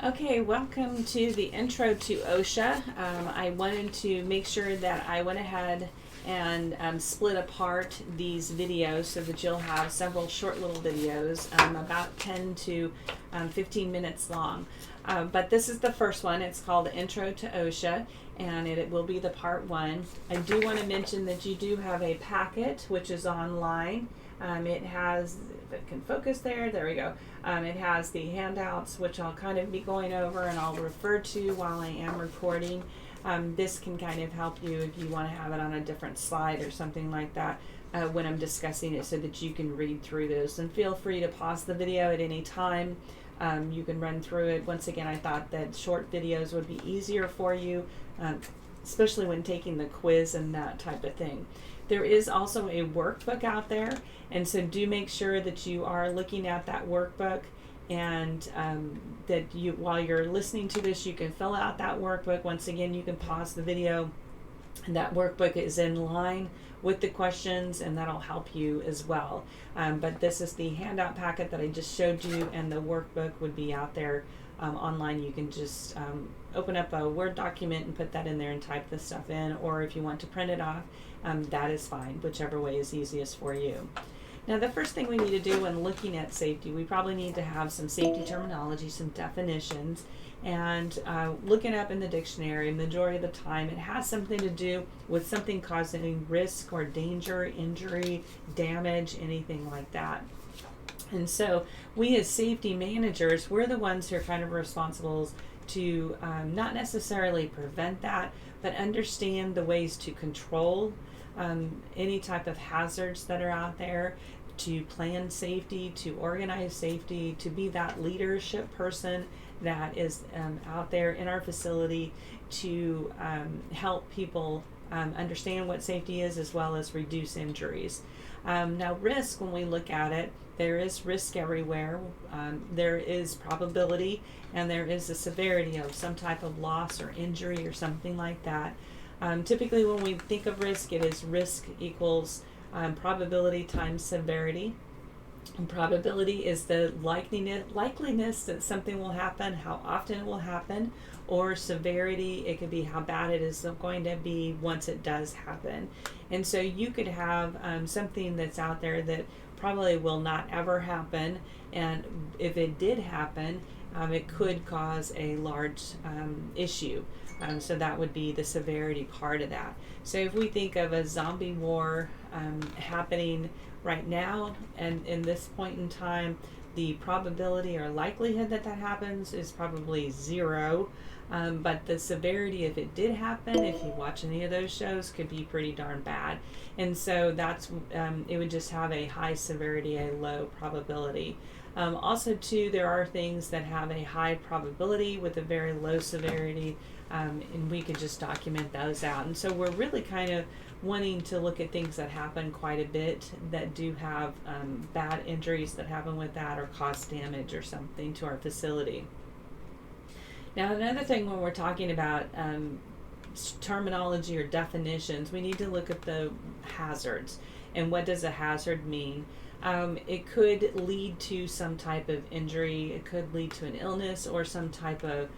Okay, welcome to the intro to OSHA. I wanted to make sure that I went ahead and split apart these videos so that you'll have several short little videos, about 10 to 15 minutes long. But this is the first one. It's called Intro to OSHA, and it will be the part one. I do want to mention that you do have a packet which is online. It has, if it can focus there we go. It has the handouts, which I'll kind of be going over and I'll refer to while I am recording. This can kind of help you if you want to have it on a different slide or something like that when I'm discussing it, so that you can read through those. And feel free to pause the video at any time. You can run through it. Once again, I thought that short videos would be easier for you, especially when taking the quiz and that type of thing. There is also a workbook out there, and so do make sure that you are looking at that workbook, and that you, while you're listening to this, you can fill out that workbook. Once again, you can pause the video, and that workbook is in line with the questions, and that'll help you as well. But this is the handout packet that I just showed you, and the workbook would be out there online. You can just open up a Word document and put that in there and type this stuff in, or if you want to print it off, that is fine, whichever way is easiest for you. Now, the first thing we need to do when looking at safety, we probably need to have some safety terminology, some definitions, and looking up in the dictionary, majority of the time it has something to do with something causing risk or danger, injury, damage, anything like that. And so we as safety managers, we're the ones who are kind of responsible to not necessarily prevent that, but understand the ways to control any type of hazards that are out there, to plan safety, to organize safety, to be that leadership person that is out there in our facility to help people understand what safety is, as well as reduce injuries. Now, risk, when we look at it, there is risk everywhere. There is probability, and there is a severity of some type of loss or injury or something like that. Typically, when we think of risk, it is risk equals probability times severity. And probability is the likeliness that something will happen, how often it will happen, or severity, it could be how bad it is going to be once it does happen. And so you could have something that's out there that probably will not ever happen, and if it did happen, it could cause a large issue. So that would be the severity part of that. So if we think of a zombie war happening right now, and in this point in time, the probability or likelihood that that happens is probably zero. But the severity, if it did happen, if you watch any of those shows, could be pretty darn bad. And so that's it would just have a high severity, a low probability. Also, too, there are things that have a high probability with a very low severity, and we could just document those out. And so we're really kind of wanting to look at things that happen quite a bit, that do have bad injuries that happen with that, or cause damage or something to our facility. Now, another thing when we're talking about terminology or definitions, we need to look at the hazards. And what does a hazard mean? It could lead to some type of injury, it could lead to an illness, or some type of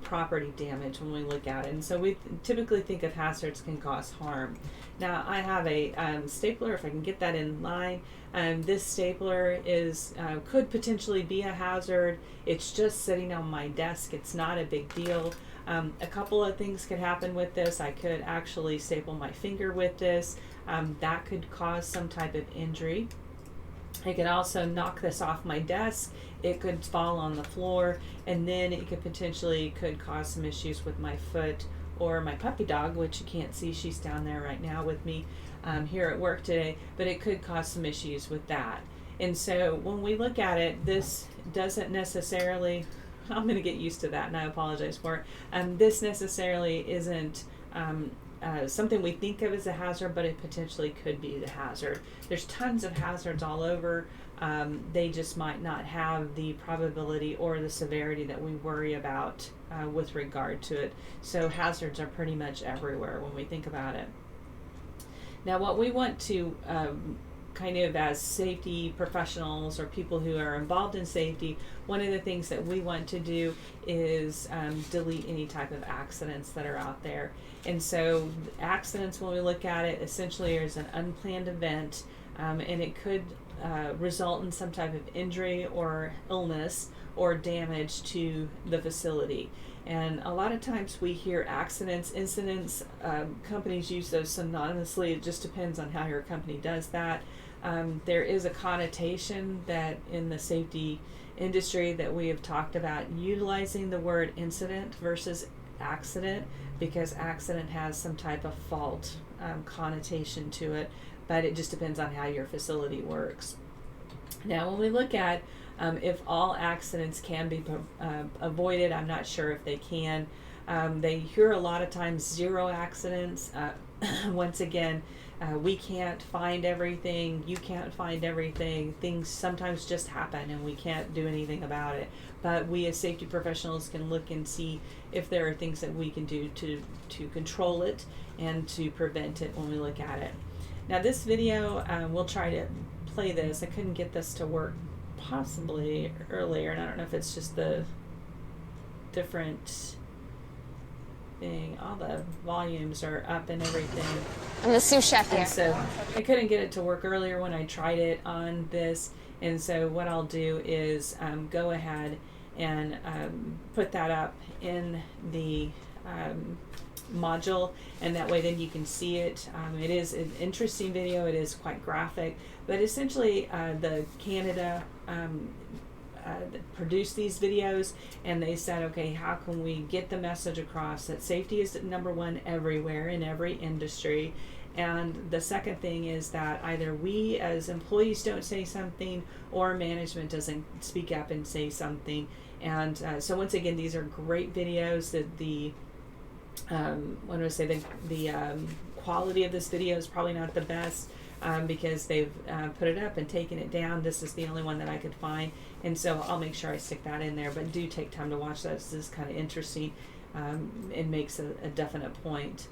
property damage when we look at it. And so we typically think of hazards can cause harm. Now, I have a stapler, if I can get that in line. This stapler is could potentially be a hazard. It's just sitting on my desk. It's not a big deal. A couple of things could happen with this. I could actually staple my finger with this. That could cause some type of injury. I could also knock this off my desk. It could fall on the floor, and then it could potentially cause some issues with my foot, or my puppy dog, which you can't see. She's down there right now with me here at work today, but it could cause some issues with that. And so when we look at it, this doesn't necessarily, I'm going to get used to that, and I apologize for it. This necessarily isn't something we think of as a hazard, but it potentially could be the hazard. There's tons of hazards all over. They just might not have the probability or the severity that we worry about with regard to it. So hazards are pretty much everywhere when we think about it. Now, what we want to kind of as safety professionals or people who are involved in safety, one of the things that we want to do is delete any type of accidents that are out there. And so accidents, when we look at it, essentially is an unplanned event, and it could result in some type of injury or illness or damage to the facility. And a lot of times we hear accidents, incidents, companies use those synonymously. It just depends on how your company does that. There is a connotation that in the safety industry that we have talked about utilizing the word incident versus accident, because accident has some type of fault connotation to it, but it just depends on how your facility works. Now, when we look at if all accidents can be avoided, I'm not sure if they can. They hear a lot of times 0 accidents. Once again, we can't find everything. You can't find everything. Things sometimes just happen and we can't do anything about it. But we as safety professionals can look and see if there are things that we can do to control it and to prevent it when we look at it. Now this video, we'll try to play this. I couldn't get this to work possibly earlier, and I don't know if it's just the different thing. All the volumes are up and everything. I'm the sous chef here. And so I couldn't get it to work earlier when I tried it on this, and so what I'll do is go ahead and put that up in the module, and that way then you can see it. It is an interesting video. It is quite graphic, but essentially the Canada produced these videos, and they said, okay, how can we get the message across that safety is #1 everywhere in every industry? And the second thing is that either we as employees don't say something or management doesn't speak up and say something. And so once again, these are great videos. That the what do I say, the quality of this video is probably not the best, because they've put it up and taken it down. This is the only one that I could find, and so I'll make sure I stick that in there. But do take time to watch that. This is kind of interesting. It makes a definite point.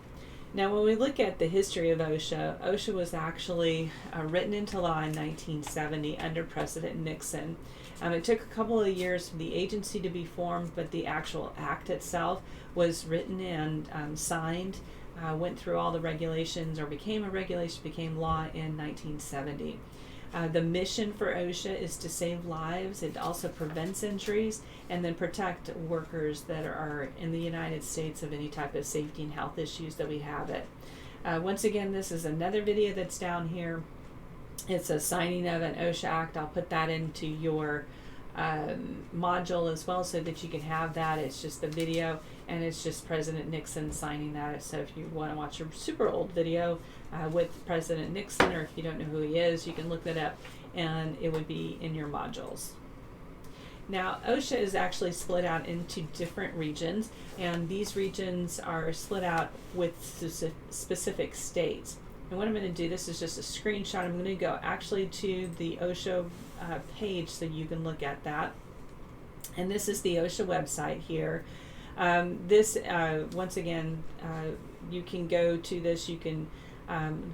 Now, when we look at the history of OSHA, OSHA was actually written into law in 1970 under President Nixon. It took a couple of years for the agency to be formed, but the actual act itself was written and signed, went through all the regulations, or became a regulation, became law in 1970. The mission for OSHA is to save lives. It also prevents injuries and then protect workers that are in the United States of any type of safety and health issues that we have it. Once again, this is another video that's down here. It's a signing of an OSHA Act. I'll put that into your module as well so that you can have that. It's just the video, and it's just President Nixon signing that. So if you want to watch a super old video with President Nixon, or if you don't know who he is, you can look that up, and it would be in your modules. Now, OSHA is actually split out into different regions, and these regions are split out with specific states. And what I'm going to do, this is just a screenshot. I'm going to go actually to the OSHA page so you can look at that. And this is the OSHA website here. This, once again, you can go to this. You can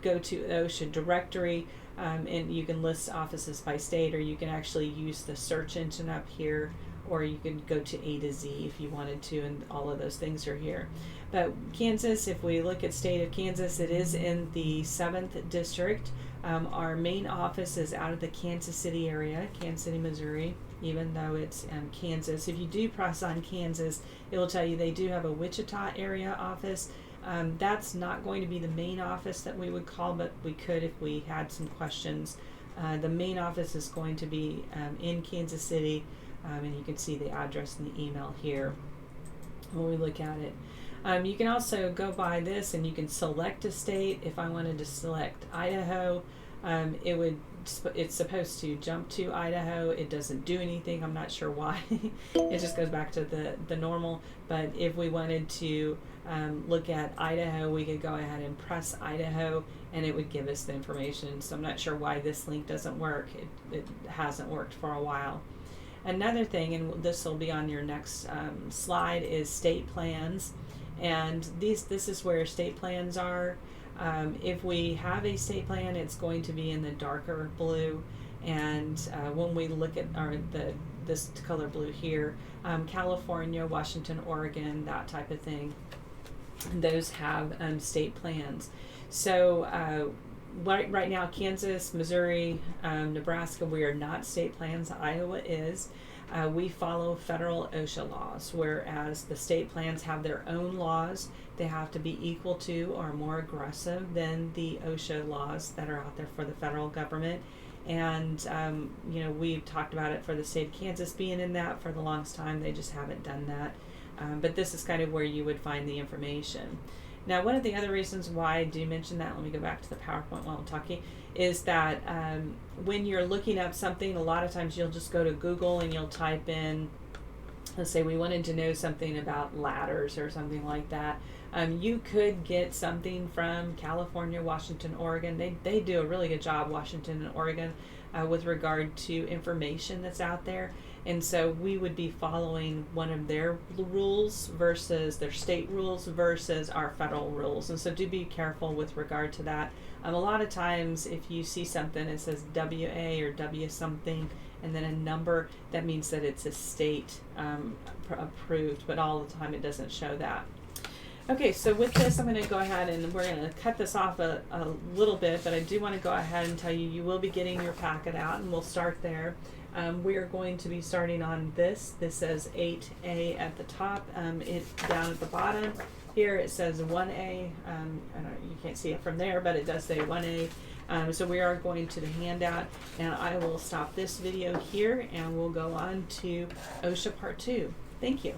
go to the OSHA directory, and you can list offices by state, or you can actually use the search engine up here, or you can go to A to Z if you wanted to, and all of those things are here. But Kansas, if we look at state of Kansas, it is in the 7th district. Our main office is out of the Kansas City area, Kansas City, Missouri, even though it's Kansas. If you do press on Kansas, it will tell you they do have a Wichita area office. That's not going to be the main office that we would call, but we could if we had some questions. The main office is going to be in Kansas City, and you can see the address and the email here when we look at it. You can also go by this and you can select a state. If I wanted to select Idaho, it's supposed to jump to Idaho. It doesn't do anything. I'm not sure why. It just goes back to the normal. But if we wanted to look at Idaho, we could go ahead and press Idaho, and it would give us the information. So I'm not sure why this link doesn't work. It hasn't worked for a while. Another thing, and this will be on your next slide, is state plans. And this is where state plans are. If we have a state plan, it's going to be in the darker blue. And when we look at this color blue here, California, Washington, Oregon, that type of thing, those have state plans. So right now, Kansas, Missouri, Nebraska, we are not state plans. Iowa is. We follow federal OSHA laws, whereas the state plans have their own laws. They have to be equal to or more aggressive than the OSHA laws that are out there for the federal government. And, we've talked about it for the state of Kansas being in that for the longest time. They just haven't done that. But this is kind of where you would find the information. Now, one of the other reasons why I do mention that, let me go back to the PowerPoint while I'm talking, is that when you're looking up something, a lot of times you'll just go to Google and you'll type in, let's say we wanted to know something about ladders or something like that. You could get something from California, Washington, Oregon. They do a really good job, Washington and Oregon, with regard to information that's out there. And so we would be following one of their rules versus their state rules versus our federal rules. And so do be careful with regard to that. A lot of times if you see something that says WA or W something and then a number, that means that it's a state approved, but all the time it doesn't show that. Okay, so with this, I'm going to go ahead and we're going to cut this off a little bit, but I do want to go ahead and tell you, you will be getting your packet out, and we'll start there. We are going to be starting on this. This says 8A at the top. It down at the bottom here it says 1A. You can't see it from there, but it does say 1A. So we are going to the handout, and I will stop this video here, and we'll go on to OSHA Part 2. Thank you.